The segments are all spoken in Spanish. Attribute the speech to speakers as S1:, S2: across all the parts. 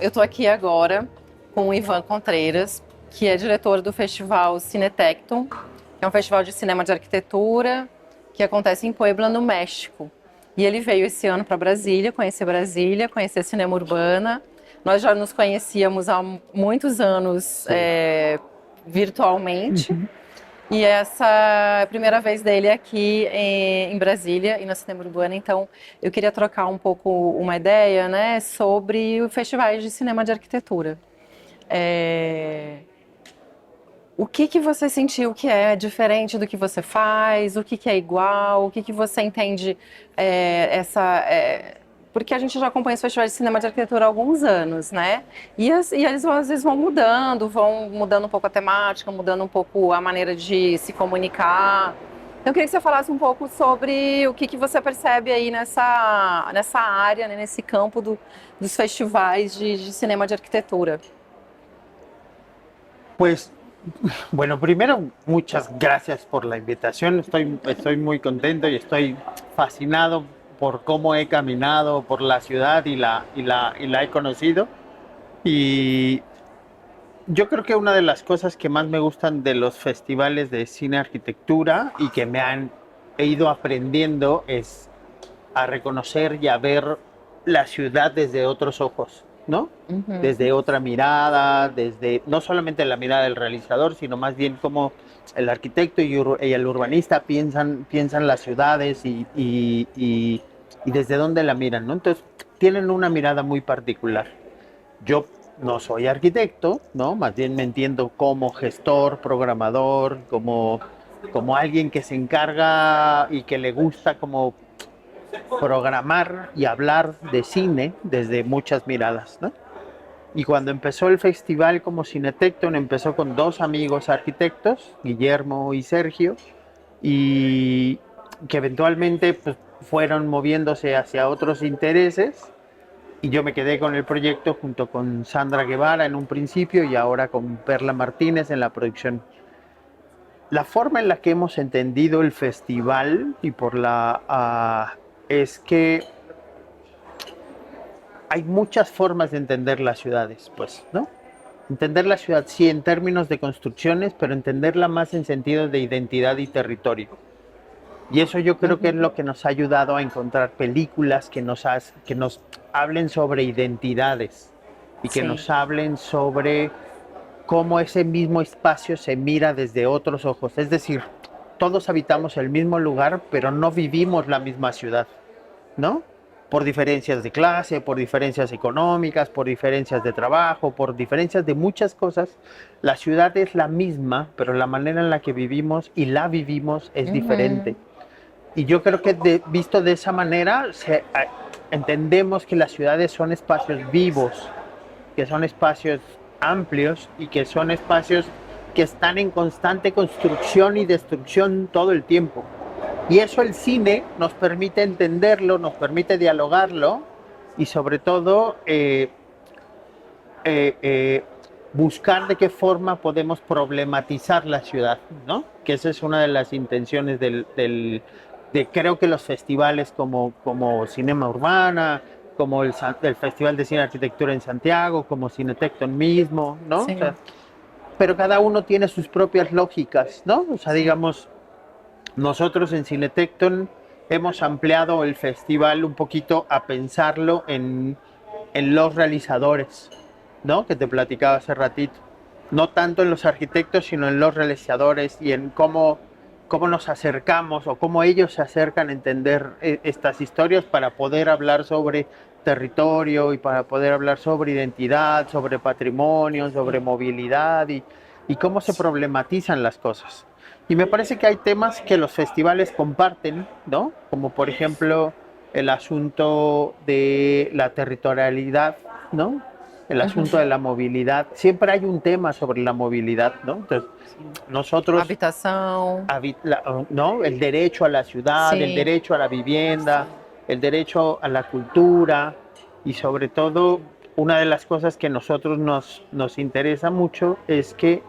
S1: eu estou aqui agora com o Ivan Contreiras, que é diretor do festival Cinetecton, que é um festival de cinema de arquitetura que acontece em Puebla, no México. E ele veio esse ano para Brasília, conhecer cinema urbana. Nós já nos conhecíamos há muitos anos virtualmente. E essa é a primeira vez dele aqui em Brasília e no cinema urbano. Então, eu queria trocar um pouco uma ideia, né, sobre os festivais de cinema de arquitetura. O que você sentiu que é diferente do que você faz? O que é igual? O que você entende porque a gente já acompanha os festivais de cinema de arquitetura há alguns anos, né? E eles às vezes vão mudando um pouco a temática, mudando um pouco a maneira de se comunicar. Então, eu queria que você falasse um pouco sobre o que você percebe aí nessa área, né, nesse campo dos festivais de cinema de arquitetura.
S2: Pues, bueno, primero, muchas gracias por la invitación. Estoy muy contento y estoy fascinado por cómo he caminado por la ciudad y la he conocido. Y yo creo que una de las cosas que más me gustan de los festivales de cine arquitectura y que he ido aprendiendo es a reconocer y a ver la ciudad desde otros ojos, ¿no? Desde otra mirada, desde no solamente la mirada del realizador, sino más bien cómo el arquitecto y el urbanista piensan las ciudades y desde dónde la miran, ¿no? Entonces, tienen una mirada muy particular. Yo no soy arquitecto, ¿no? Más bien me entiendo como gestor, programador, como alguien que se encarga y que le gusta como programar y hablar de cine desde muchas miradas, ¿no? Y cuando empezó el festival como Cinetecton, empezó con dos amigos arquitectos, Guillermo y Sergio, y que eventualmente pues, fueron moviéndose hacia otros intereses, y yo me quedé con el proyecto junto con Sandra Guevara en un principio y ahora con Perla Martínez en la producción. La forma en la que hemos entendido el festival y es que hay muchas formas de entender las ciudades, pues, ¿no? Entender la ciudad, sí, en términos de construcciones, pero entenderla más en sentido de identidad y territorio. Y eso yo creo que es lo que nos ha ayudado a encontrar películas que nos hablen sobre identidades y que nos hablen sobre cómo ese mismo espacio se mira desde otros ojos. Es decir, todos habitamos el mismo lugar, pero no vivimos la misma ciudad, ¿no? Por diferencias de clase, por diferencias económicas, por diferencias de trabajo, por diferencias de muchas cosas. La ciudad es la misma, pero la manera en la que vivimos y la vivimos es diferente. Y yo creo que visto de esa manera, entendemos que las ciudades son espacios vivos, que son espacios amplios y que son espacios que están en constante construcción y destrucción todo el tiempo. Y eso el cine nos permite entenderlo, nos permite dialogarlo y sobre todo buscar de qué forma podemos problematizar la ciudad, ¿no? Que esa es una de las intenciones de creo que los festivales como Cinema Urbana, como el Festival de Cine y Arquitectura en Santiago, como Cinetecton mismo, ¿no?
S1: Sí.
S2: O sea, pero cada uno tiene sus propias lógicas, ¿no? O sea, digamos, nosotros en Cinetecton hemos ampliado el festival un poquito a pensarlo en los realizadores, ¿no? Que te platicaba hace ratito. No tanto en los arquitectos, sino en los realizadores y en cómo nos acercamos o cómo ellos se acercan a entender estas historias para poder hablar sobre territorio y para poder hablar sobre identidad, sobre patrimonio, sobre movilidad y cómo se problematizan las cosas. Y me parece que hay temas que los festivales comparten, ¿no? Como por ejemplo el asunto de la territorialidad, ¿no? El asunto de la movilidad. Siempre hay un tema sobre la movilidad, ¿no? Entonces, nosotros...
S1: Habitación.
S2: ¿No? El derecho a la ciudad,
S1: Sí.
S2: El derecho a la vivienda, el derecho a la cultura y sobre todo una de las cosas que a nosotros nos interesa mucho es que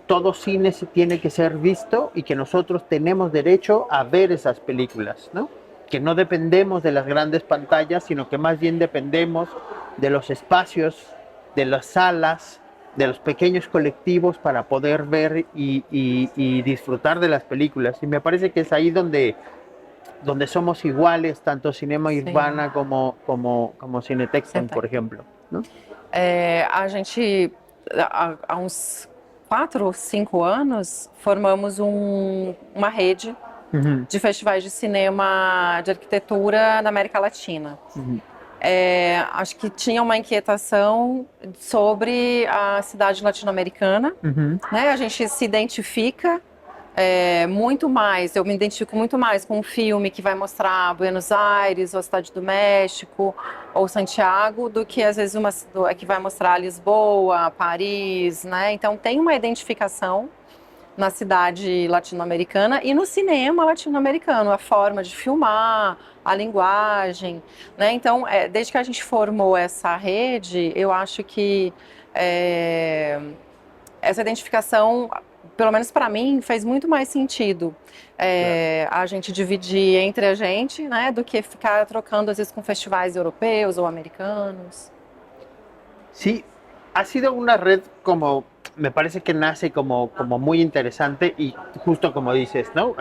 S2: todo cine se tiene que ser visto y que nosotros tenemos derecho a ver esas películas, ¿no? que no dependemos de las grandes pantallas, sino que más bien dependemos de los espacios, de las salas, de los pequeños colectivos para poder ver y disfrutar de las películas. Y me parece que es ahí donde somos iguales, tanto Cinema
S1: Sim.
S2: Urbana como Cinetexton, por ejemplo, ¿no?
S1: A gente, há uns 4 ou 5 anos, formamos uma rede de festivais de cinema de arquitetura na América Latina. Acho que tinha uma inquietação sobre a cidade latino-americana, né? A gente se identifica muito mais, eu me identifico muito mais com um filme que vai mostrar Buenos Aires, ou a Cidade do México, ou Santiago, do que às vezes que vai mostrar Lisboa, Paris, né? Então tem uma identificação na cidade latino-americana e no cinema latino-americano, a forma de filmar, a linguagem, né? Então, desde que a gente formou essa rede, eu acho que essa identificação, pelo menos para mim, fez muito mais sentido a gente dividir entre a gente, né, do que ficar trocando às vezes com festivais europeus ou americanos.
S2: Sí, ha sido una red como, me parece que nace como muy interesante y justo como dices, ¿no?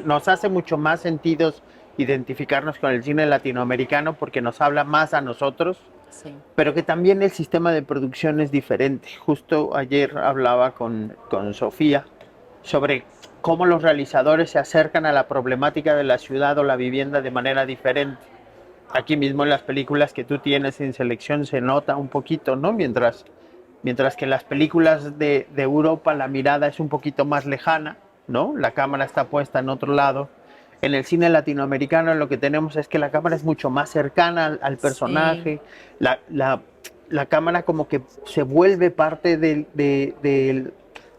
S2: Nos hace mucho más sentido identificarnos con el cine latinoamericano porque nos habla más a nosotros,
S1: Sí.
S2: pero que también el sistema de producción es diferente. Justo ayer hablaba con Sofía sobre cómo los realizadores se acercan a la problemática de la ciudad o la vivienda de manera diferente. Aquí mismo en las películas que tú tienes en selección se nota un poquito, ¿no? Mientras que en las películas de Europa la mirada es un poquito más lejana, ¿no? La cámara está puesta en otro lado. En el cine latinoamericano lo que tenemos es que la cámara es mucho más cercana al personaje. Sí. La cámara como que se vuelve parte de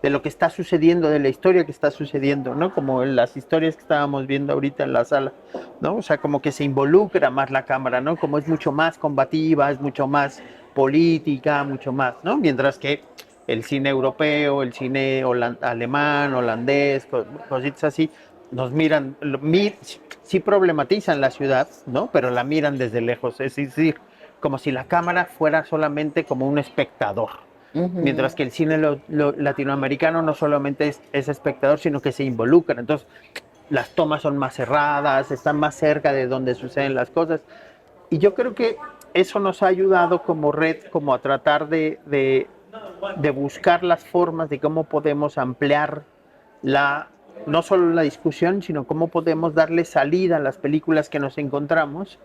S2: lo que está sucediendo, de la historia que está sucediendo, ¿no? Como en las historias que estábamos viendo ahorita en la sala, ¿no? O sea, como que se involucra más la cámara, ¿no? Como es mucho más combativa, es mucho más política, mucho más, ¿no? Mientras que el cine europeo, el cine alemán, holandés, cositas así, nos miran, sí problematizan la ciudad, ¿no? Pero la miran desde lejos, es decir, como si la cámara fuera solamente como un espectador. Mientras que el cine latinoamericano no solamente es espectador, sino que se involucra. Entonces, las tomas son más cerradas, están más cerca de donde suceden las cosas. Y yo creo que eso nos ha ayudado como red, como a tratar de buscar las formas de cómo podemos ampliar no solo la discusión, sino cómo podemos darle salida a las películas que nos encontramos.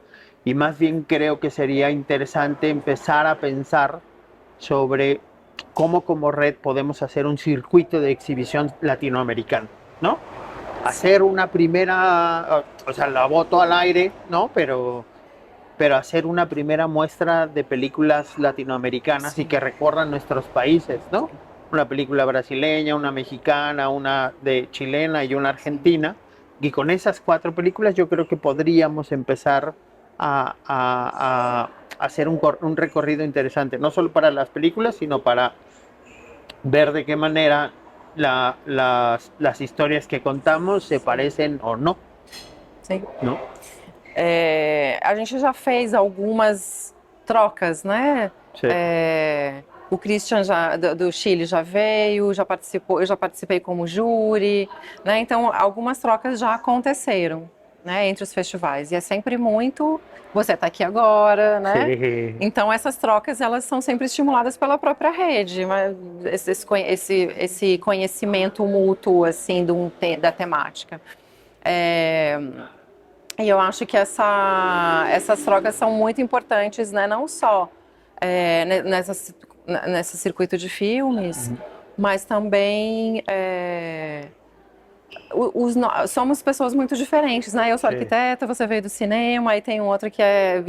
S2: Y más bien creo que sería interesante empezar a pensar sobre cómo como red podemos hacer un circuito de exhibición latinoamericano, ¿no? Hacer una primera, o sea, la voto al aire, ¿no? Pero hacer una primera muestra de películas latinoamericanas y que recorran nuestros países, ¿no? Una película brasileña, una mexicana, una de chilena y una argentina. Y con esas 4 películas yo creo que podríamos empezar a hacer un recorrido interesante, no solo para las películas, sino para ver de qué manera las historias que contamos se parecen o no.
S1: Sim.
S2: ¿No?
S1: A gente já fez algumas trocas, né?
S2: Sim.
S1: O Christian do Chile já veio, já participou, eu já participei como júri, né? Então algumas trocas já aconteceram, né, entre os festivais. E é sempre muito, você está aqui agora, né?
S2: Sim.
S1: Então essas trocas, elas são sempre estimuladas pela própria rede, mas esse conhecimento mútuo, assim, da temática. E eu acho que essas trocas são muito importantes, né? Não só nesse circuito de filmes, mas também somos pessoas muito diferentes, né? Eu sou arquiteta, você veio do cinema, aí tem um outro que é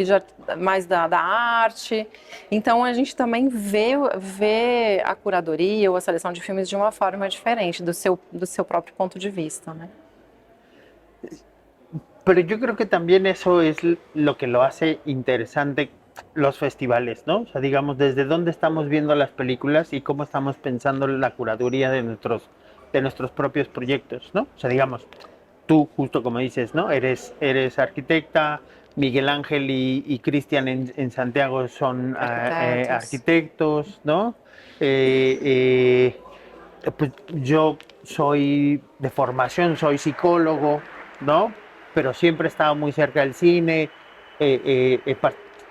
S1: mais da arte. Então a gente também vê a curadoria ou a seleção de filmes de uma forma diferente, do seu próprio ponto de vista, né?
S2: Pero yo creo que también eso es lo que lo hace interesante los festivales, ¿no? O sea, digamos, desde dónde estamos viendo las películas y cómo estamos pensando la curaduría de nuestros propios proyectos, ¿no? O sea, digamos, tú, justo como dices, ¿no? Eres arquitecta, Miguel Ángel y Cristian en Santiago son
S1: Arquitetos.
S2: arquitectos, ¿no? Pues yo soy de formación, soy psicólogo, ¿no? Pero siempre he estado muy cerca del cine,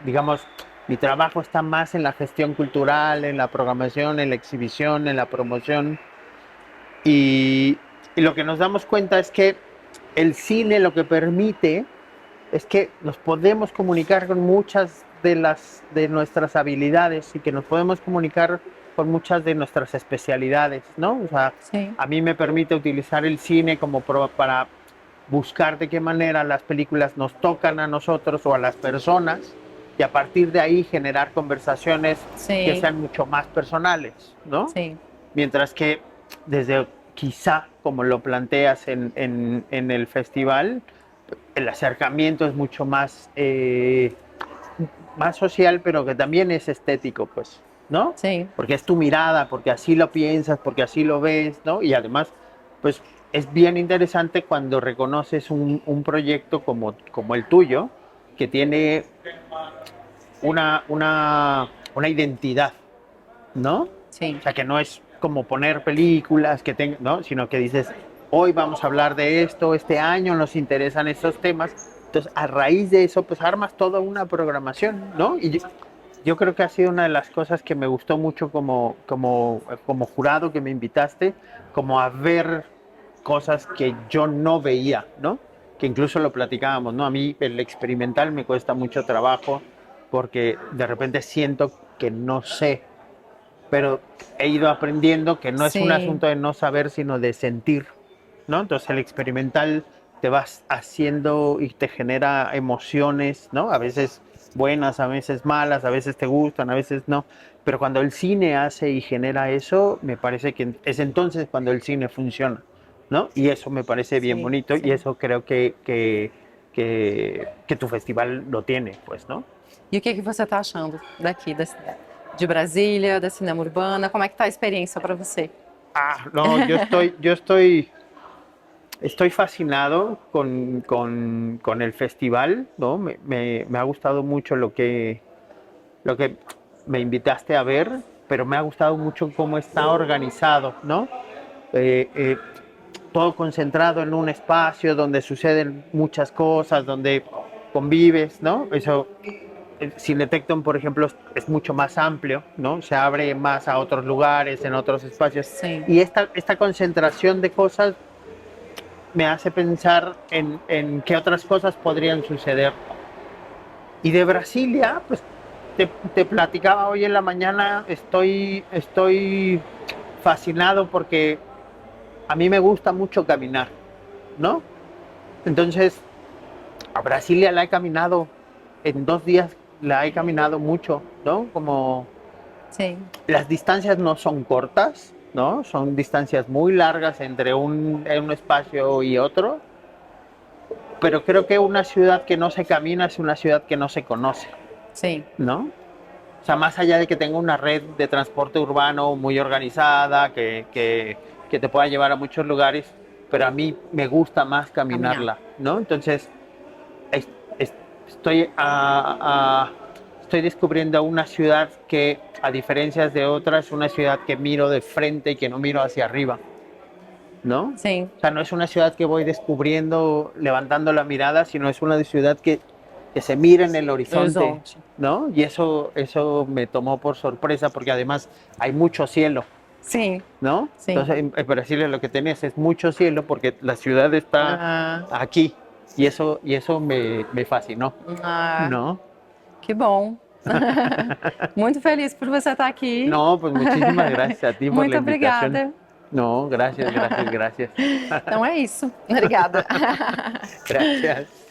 S2: digamos, mi trabajo está más en la gestión cultural, en la programación, en la exhibición, en la promoción. Y, y lo que nos damos cuenta es que el cine lo que permite es que nos podemos comunicar con muchas de nuestras habilidades y que nos podemos comunicar con muchas de nuestras especialidades, ¿no? O sea,
S1: Sí,
S2: a mí me permite utilizar el cine como para buscar de qué manera las películas nos tocan a nosotros o a las personas y a partir de ahí generar conversaciones que
S1: sí,
S2: sean mucho más personales, ¿no?
S1: sí,
S2: Mientras que desde quizá como lo planteas en el festival, el acercamiento es mucho más social, pero que también es estético, pues, ¿no?
S1: sí.
S2: Porque es tu mirada, porque así lo piensas, porque así lo ves, ¿no? Y además, pues es bien interesante cuando reconoces un proyecto como el tuyo, que tiene una identidad, ¿no? O
S1: Sí,
S2: sea, que no es como poner películas, ¿no? Sino que dices, hoy vamos a hablar de esto, este año nos interesan estos temas. Entonces, a raíz de eso, pues armas toda una programación, ¿no? Y yo creo que ha sido una de las cosas que me gustó mucho como jurado que me invitaste, como a ver cosas que yo no veía, ¿no? Que incluso lo platicábamos, ¿no? A mí el experimental me cuesta mucho trabajo porque de repente siento que no sé, pero he ido aprendiendo que no es un
S1: sí,
S2: asunto de no saber, sino de sentir, ¿no? Entonces el experimental te vas haciendo y te genera emociones, ¿no? A veces buenas, a veces malas, a veces te gustan, a veces no. Pero cuando el cine hace y genera eso, me parece que es entonces cuando el cine funciona, ¿no? Y eso me parece bien
S1: sim,
S2: bonito y
S1: sim.
S2: eso creo que tu festival lo tiene, pues, ¿no?
S1: E o que você está achando daqui, de Brasília, da Cinema Urbana? Como é que tá a experiência para você?
S2: Ah, no, yo estoy fascinado con el festival, ¿no? Me ha gustado mucho lo que me invitaste a ver, pero me ha gustado mucho cómo está organizado, ¿no? Eh, eh, Todo concentrado en un espacio donde suceden muchas cosas, donde convives, ¿no? Eso, el Cinetecton, por ejemplo, es mucho más amplio, ¿no? Se abre más a otros lugares, en otros espacios.
S1: Sim,
S2: Y esta concentración de cosas me hace pensar en qué otras cosas podrían suceder. Y de Brasilia, pues te platicaba hoy en la mañana, estoy fascinado porque a mí me gusta mucho caminar, ¿no? Entonces, a Brasilia la he caminado en 2 días, la he caminado mucho, ¿no? Como
S1: sim,
S2: las distancias no son cortas, ¿no? Son distancias muy largas entre un espacio y otro, pero creo que una ciudad que no se camina es una ciudad que no se conoce,
S1: sim,
S2: ¿no? O sea, más allá de que tenga una red de transporte urbano muy organizada, que te pueda llevar a muchos lugares, pero a mí me gusta más
S1: caminhar.
S2: caminarla, ¿no? Entonces, es- es- estoy, estoy descubriendo una ciudad que, a diferencia de otras, es una ciudad que miro de frente y que no miro hacia arriba, ¿no?
S1: Sim,
S2: O sea, no es una ciudad que voy descubriendo levantando la mirada, sino es una ciudad que se mira en el
S1: no
S2: horizonte,
S1: horizonte.
S2: ¿no? Y eso me tomó por sorpresa porque además hay mucho cielo,
S1: Sim,
S2: ¿no?
S1: sim.
S2: Entonces en Brasil lo que tenés es mucho cielo porque la ciudad está
S1: Ah,
S2: aquí y eso me fascinó,
S1: ah,
S2: ¿no?
S1: que bom. Muito feliz por você estar aqui.
S2: No, pues muchísimas gracias a ti por la
S1: Muito
S2: invitación.
S1: obrigada.
S2: No, gracias, gracias, gracias.
S1: Então é isso. Obrigada.
S2: Gracias.